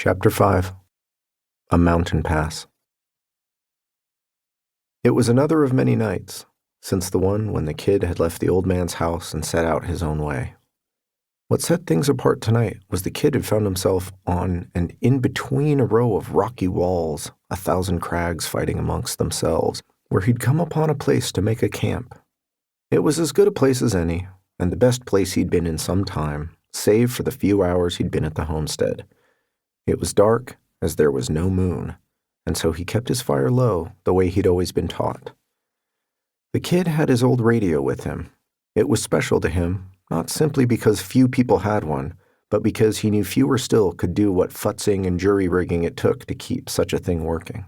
Chapter 5 A Mountain Pass. It was another of many nights, since the one when the kid had left the old man's house and set out his own way. What set things apart tonight was the kid had found himself on and in between a row of rocky walls, 1,000 crags fighting amongst themselves, where he'd come upon a place to make a camp. It was as good a place as any, and the best place he'd been in some time, save for the few hours he'd been at the homestead. It was dark, as there was no moon, and so he kept his fire low, the way he'd always been taught. The kid had his old radio with him. It was special to him, not simply because few people had one, but because he knew fewer still could do what futzing and jury-rigging it took to keep such a thing working.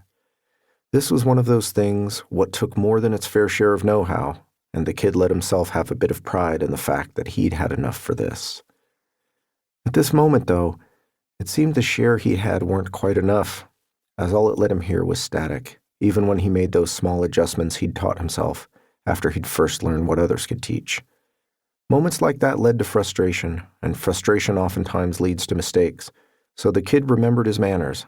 This was one of those things what took more than its fair share of know-how, and the kid let himself have a bit of pride in the fact that he'd had enough for this. At this moment, though, it seemed the share he had weren't quite enough, as all it let him hear was static, even when he made those small adjustments he'd taught himself after he'd first learned what others could teach. Moments like that led to frustration, and frustration oftentimes leads to mistakes, so the kid remembered his manners.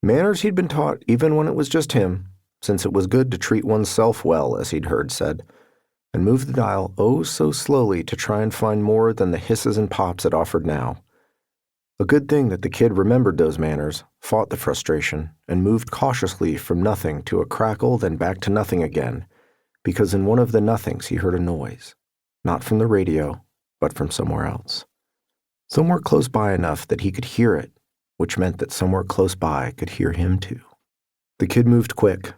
Manners he'd been taught even when it was just him, since it was good to treat oneself well, as he'd heard said, and moved the dial oh so slowly to try and find more than the hisses and pops it offered now. A good thing that the kid remembered those manners, fought the frustration, and moved cautiously from nothing to a crackle, then back to nothing again, because in one of the nothings he heard a noise, not from the radio, but from somewhere else. Somewhere close by enough that he could hear it, which meant that somewhere close by could hear him too. The kid moved quick.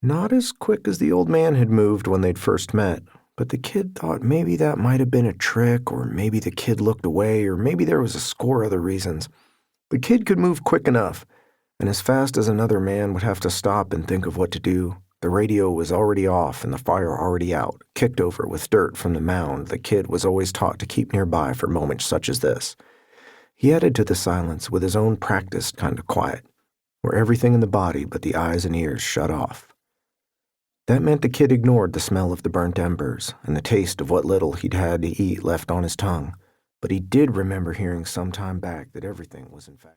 Not as quick as the old man had moved when they'd first met, but the kid thought maybe that might have been a trick, or maybe the kid looked away, or maybe there was a score other reasons. The kid could move quick enough, and as fast as another man would have to stop and think of what to do. The radio was already off and the fire already out, kicked over with dirt from the mound the kid was always taught to keep nearby for moments such as this. He added to the silence with his own practiced kind of quiet, where everything in the body but the eyes and ears shut off. That meant the kid ignored the smell of the burnt embers and the taste of what little he'd had to eat left on his tongue, but he did remember hearing some time back that everything was in fact